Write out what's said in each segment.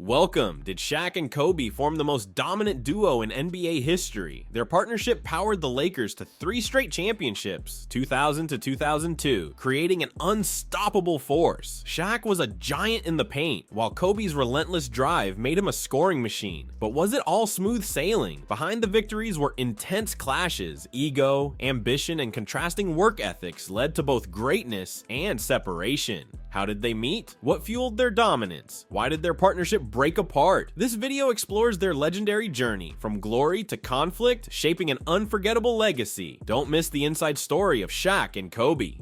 Welcome. Did Shaq and Kobe form the most dominant duo in NBA history? Their partnership powered the Lakers to 3 straight championships, 2000 to 2002, creating an unstoppable force. Shaq was a giant in the paint, while Kobe's relentless drive made him a scoring machine. But was it all smooth sailing? Behind the victories were intense clashes. Ego, ambition, and contrasting work ethics led to both greatness and separation. How did they meet? What fueled their dominance? Why did their partnership break apart? This video explores their legendary journey, from glory to conflict, shaping an unforgettable legacy. Don't miss the inside story of Shaq and Kobe.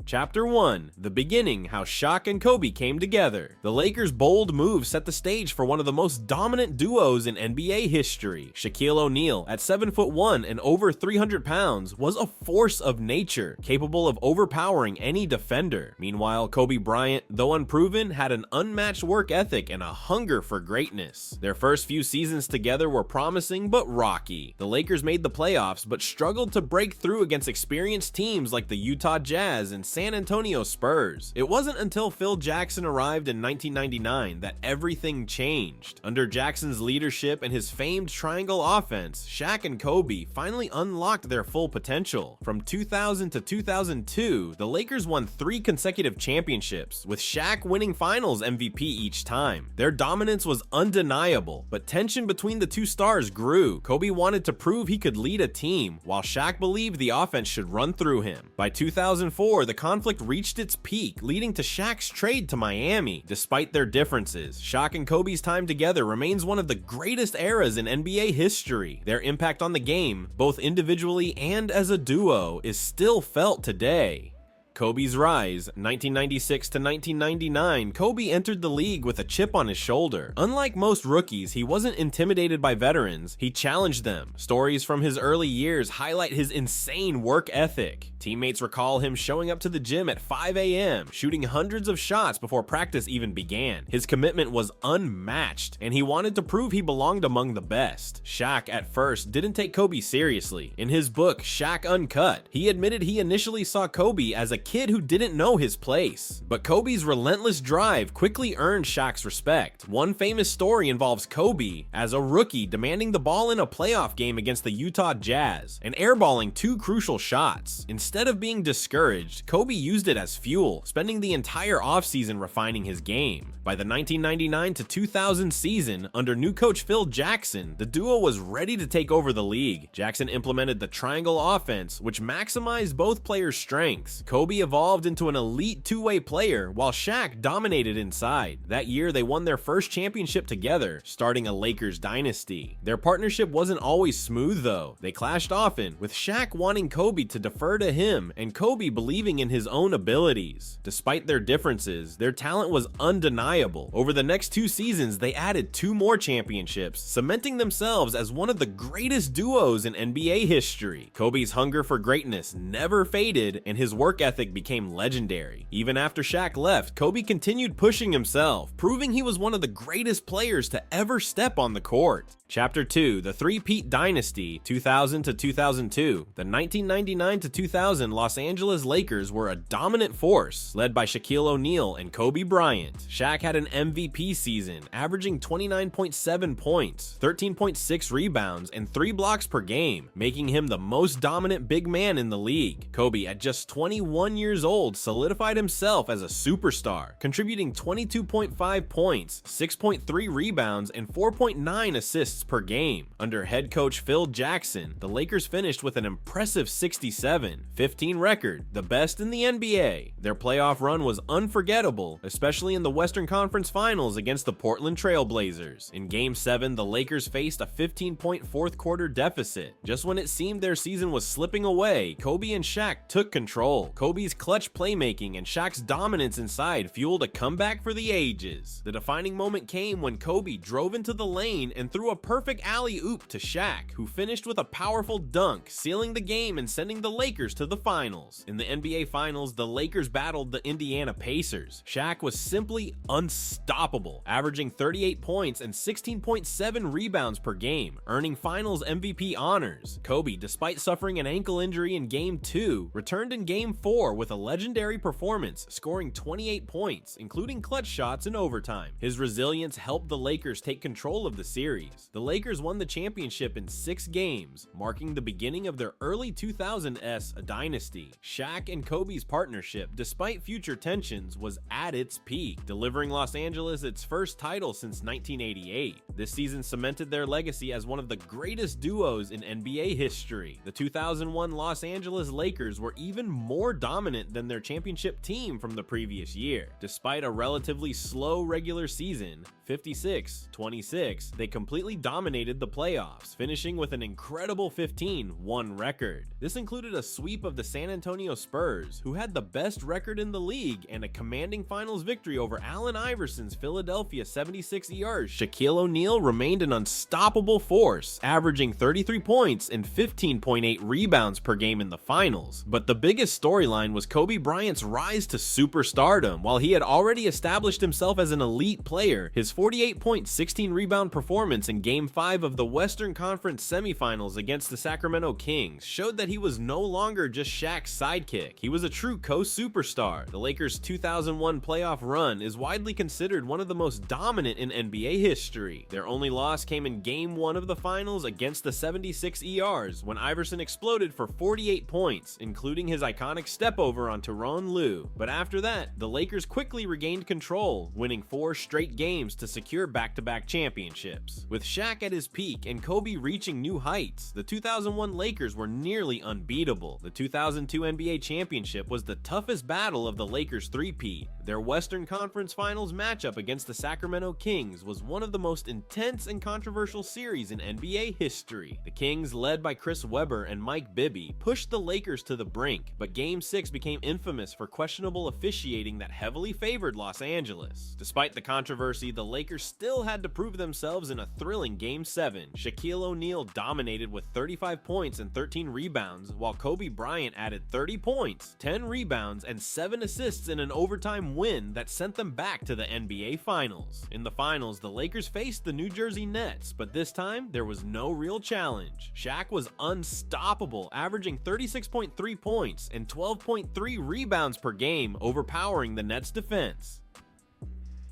Chapter 1. The beginning, how Shaq and Kobe came together. The Lakers' bold move set the stage for one of the most dominant duos in NBA history. Shaquille O'Neal, at 7'1" and over 300 pounds, was a force of nature, capable of overpowering any defender. Meanwhile, Kobe Bryant, though unproven, had an unmatched work ethic and a hunger for greatness. Their first few seasons together were promising but rocky. The Lakers made the playoffs but struggled to break through against experienced teams like the Utah Jazz and San Antonio Spurs. It wasn't until Phil Jackson arrived in 1999 that everything changed. Under Jackson's leadership and his famed triangle offense, Shaq and Kobe finally unlocked their full potential. From 2000 to 2002, the Lakers won 3 consecutive championships, with Shaq winning Finals MVP each time. Their dominance was undeniable, but tension between the two stars grew. Kobe wanted to prove he could lead a team, while Shaq believed the offense should run through him. By 2004, the conflict reached its peak, leading to Shaq's trade to Miami. Despite their differences, Shaq and Kobe's time together remains one of the greatest eras in NBA history. Their impact on the game, both individually and as a duo, is still felt today. Kobe's rise. 1996 to 1999, Kobe entered the league with a chip on his shoulder. Unlike most rookies, he wasn't intimidated by veterans, he challenged them. Stories from his early years highlight his insane work ethic. Teammates recall him showing up to the gym at 5 a.m., shooting hundreds of shots before practice even began. His commitment was unmatched, and he wanted to prove he belonged among the best. Shaq, at first, didn't take Kobe seriously. In his book, Shaq Uncut, he admitted he initially saw Kobe as a kid who didn't know his place. But Kobe's relentless drive quickly earned Shaq's respect. One famous story involves Kobe, as a rookie, demanding the ball in a playoff game against the Utah Jazz, and airballing 2 crucial shots. Instead of being discouraged, Kobe used it as fuel, spending the entire offseason refining his game. By the 1999 to 2000 season, under new coach Phil Jackson, the duo was ready to take over the league. Jackson implemented the triangle offense, which maximized both players' strengths. Kobe evolved into an elite two-way player, while Shaq dominated inside. That year, they won their first championship together, starting a Lakers dynasty. Their partnership wasn't always smooth, though. They clashed often, with Shaq wanting Kobe to defer to him, and Kobe believing in his own abilities. Despite their differences, their talent was undeniable. Over the next 2 seasons, they added 2 more championships, cementing themselves as one of the greatest duos in NBA history. Kobe's hunger for greatness never faded, and his work ethic became legendary. Even after Shaq left, Kobe continued pushing himself, proving he was one of the greatest players to ever step on the court. Chapter 2. The Three-Peat Dynasty, 2000 to 2002. The 1999 to 2000 Los Angeles Lakers were a dominant force, led by Shaquille O'Neal and Kobe Bryant. Shaq had an MVP season, averaging 29.7 points, 13.6 rebounds, and 3 blocks per game, making him the most dominant big man in the league. Kobe, at just 21 years old, solidified himself as a superstar, contributing 22.5 points, 6.3 rebounds, and 4.9 assists per game. Under head coach Phil Jackson, the Lakers finished with an impressive 67-15 record, the best in the NBA. Their playoff run was unforgettable, especially in the Western Conference Finals against the Portland Trail Blazers. In Game 7, the Lakers faced a 15-point fourth-quarter deficit. Just when it seemed their season was slipping away, Kobe and Shaq took control. Kobe's clutch playmaking and Shaq's dominance inside fueled a comeback for the ages. The defining moment came when Kobe drove into the lane and threw a perfect alley-oop to Shaq, who finished with a powerful dunk, sealing the game and sending the Lakers to the finals. In the NBA Finals, the Lakers battled the Indiana Pacers. Shaq was simply unstoppable, averaging 38 points and 16.7 rebounds per game, earning Finals MVP honors. Kobe, despite suffering an ankle injury in Game 2, returned in Game 4 4 with a legendary performance, scoring 28 points, including clutch shots in overtime. His resilience helped the Lakers take control of the series. The Lakers won the championship in 6 games, marking the beginning of their early 2000s dynasty. Shaq and Kobe's partnership, despite future tensions, was at its peak, delivering Los Angeles its first title since 1988. This season cemented their legacy as one of the greatest duos in NBA history. The 2001 Los Angeles Lakers were even more dominant than their championship team from the previous year. Despite a relatively slow regular season, 56-26, they completely dominated the playoffs, finishing with an incredible 15-1 record. This included a sweep of the San Antonio Spurs, who had the best record in the league, and a commanding finals victory over Allen Iverson's Philadelphia 76ers. Shaquille O'Neal remained an unstoppable force, averaging 33 points and 15.8 rebounds per game in the finals. But the biggest storyline was Kobe Bryant's rise to superstardom. While he had already established himself as an elite player, his 48-point, 16-rebound performance in Game 5 of the Western Conference semifinals against the Sacramento Kings showed that he was no longer just Shaq's sidekick. He was a true co-superstar. The Lakers' 2001 playoff run is widely considered one of the most dominant in NBA history. Their only loss came in Game 1 of the finals against the 76ers, when Iverson exploded for 48 points, including his iconic step-over on Tyronn Lue. But after that, the Lakers quickly regained control, winning 4 straight games to secure back-to-back championships. With Shaq at his peak and Kobe reaching new heights, the 2001 Lakers were nearly unbeatable. The 2002 NBA championship was the toughest battle of the Lakers' three-peat. Their Western Conference Finals matchup against the Sacramento Kings was one of the most intense and controversial series in NBA history. The Kings, led by Chris Webber and Mike Bibby, pushed the Lakers to the brink, but Game 6 became infamous for questionable officiating that heavily favored Los Angeles. Despite the controversy, the Lakers still had to prove themselves in a thrilling Game 7. Shaquille O'Neal dominated with 35 points and 13 rebounds, while Kobe Bryant added 30 points, 10 rebounds, and 7 assists in an overtime win that sent them back to the NBA Finals. In the finals, the Lakers faced the New Jersey Nets, but this time there was no real challenge. Shaq was unstoppable, averaging 36.3 points and 12.3 rebounds per game, overpowering the Nets' defense.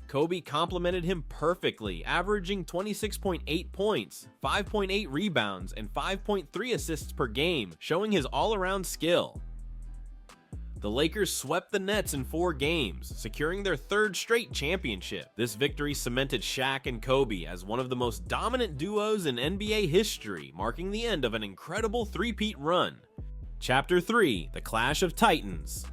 Kobe complemented him perfectly, averaging 26.8 points, 5.8 rebounds, and 5.3 assists per game, showing his all-around skill. The Lakers swept the Nets in 4 games, securing their 3rd straight championship. This victory cemented Shaq and Kobe as one of the most dominant duos in NBA history, marking the end of an incredible three-peat run. Chapter 3: The Clash of Titans.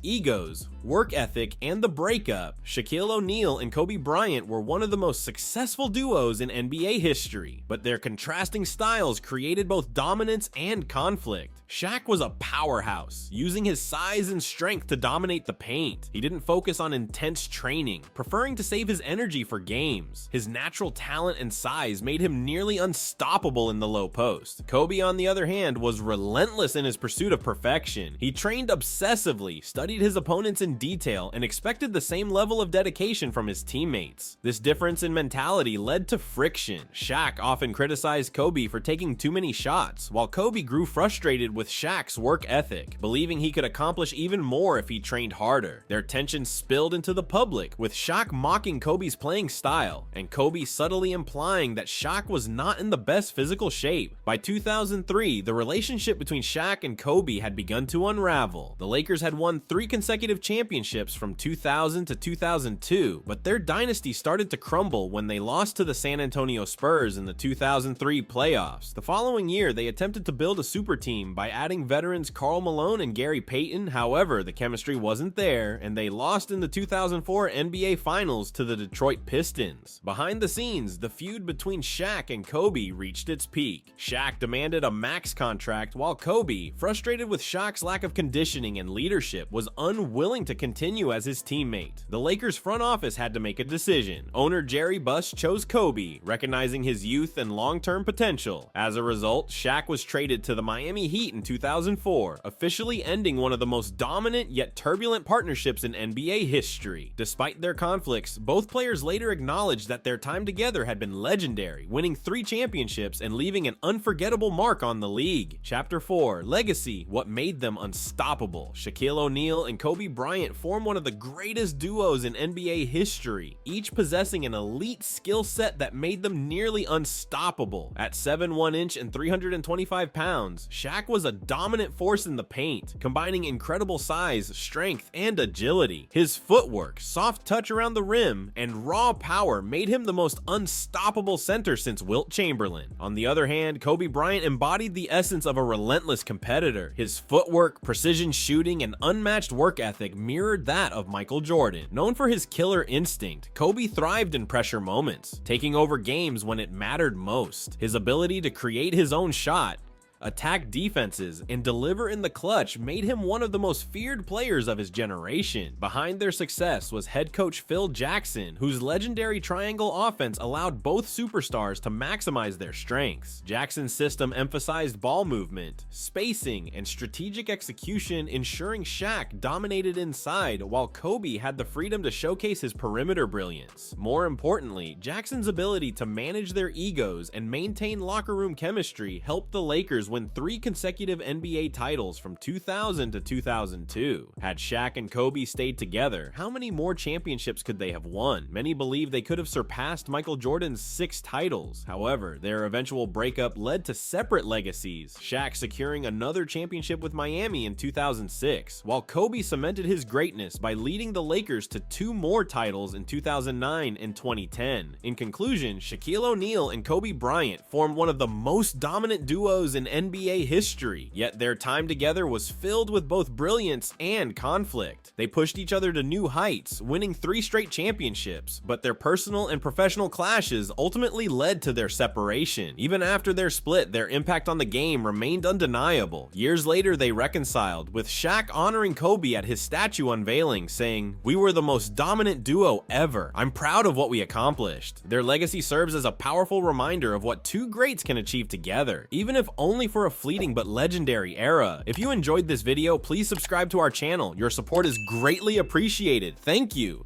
Egos, work ethic, and the breakup, Shaquille O'Neal and Kobe Bryant were one of the most successful duos in NBA history, but their contrasting styles created both dominance and conflict. Shaq was a powerhouse, using his size and strength to dominate the paint. He didn't focus on intense training, preferring to save his energy for games. His natural talent and size made him nearly unstoppable in the low post. Kobe, on the other hand, was relentless in his pursuit of perfection. He trained obsessively, studied his opponents in detail, and expected the same level of dedication from his teammates. This difference in mentality led to friction. Shaq often criticized Kobe for taking too many shots, while Kobe grew frustrated with Shaq's work ethic, believing he could accomplish even more if he trained harder. Their tension spilled into the public, with Shaq mocking Kobe's playing style, and Kobe subtly implying that Shaq was not in the best physical shape. By 2003, the relationship between Shaq and Kobe had begun to unravel. The Lakers had won 3 consecutive championships from 2000 to 2002, but their dynasty started to crumble when they lost to the San Antonio Spurs in the 2003 playoffs. The following year, they attempted to build a super team by adding veterans Karl Malone and Gary Payton. However, the chemistry wasn't there, and they lost in the 2004 NBA Finals to the Detroit Pistons. Behind the scenes, the feud between Shaq and Kobe reached its peak. Shaq demanded a max contract, while Kobe, frustrated with Shaq's lack of conditioning and leadership, was unwilling to continue as his teammate. The Lakers front office had to make a decision. Owner Jerry Buss chose Kobe, recognizing his youth and long-term potential. As a result, Shaq was traded to the Miami Heat in 2004, officially ending one of the most dominant yet turbulent partnerships in NBA history. Despite their conflicts, both players later acknowledged that their time together had been legendary, winning 3 championships and leaving an unforgettable mark on the league. Chapter 4, Legacy, What Made Them Unstoppable. Shaquille O'Neal and Kobe Bryant form one of the greatest duos in NBA history, each possessing an elite skill set that made them nearly unstoppable. At 7'1" and 325 pounds, Shaq was a dominant force in the paint, combining incredible size, strength, and agility. His footwork, soft touch around the rim, and raw power made him the most unstoppable center since Wilt Chamberlain. On the other hand, Kobe Bryant embodied the essence of a relentless competitor. His footwork, precision shooting, and unmatched work ethic mirrored that of Michael Jordan. Known for his killer instinct, Kobe thrived in pressure moments, taking over games when it mattered most. His ability to create his own shot, attack defenses, and deliver in the clutch made him one of the most feared players of his generation. Behind their success was head coach Phil Jackson, whose legendary triangle offense allowed both superstars to maximize their strengths. Jackson's system emphasized ball movement, spacing, and strategic execution, ensuring Shaq dominated inside, while Kobe had the freedom to showcase his perimeter brilliance. More importantly, Jackson's ability to manage their egos and maintain locker room chemistry helped the Lakers win 3 consecutive NBA titles from 2000 to 2002. Had Shaq and Kobe stayed together, how many more championships could they have won? Many believe they could have surpassed Michael Jordan's 6 titles. However, their eventual breakup led to separate legacies, Shaq securing another championship with Miami in 2006, while Kobe cemented his greatness by leading the Lakers to 2 more titles in 2009 and 2010. In conclusion, Shaquille O'Neal and Kobe Bryant formed one of the most dominant duos in NBA history, yet their time together was filled with both brilliance and conflict. They pushed each other to new heights, winning 3 straight championships, but their personal and professional clashes ultimately led to their separation. Even after their split, their impact on the game remained undeniable. Years later, they reconciled, with Shaq honoring Kobe at his statue unveiling, saying, "We were the most dominant duo ever. I'm proud of what we accomplished." Their legacy serves as a powerful reminder of what 2 greats can achieve together, even if only for a fleeting but legendary era. If you enjoyed this video, please subscribe to our channel. Your support is greatly appreciated. Thank you.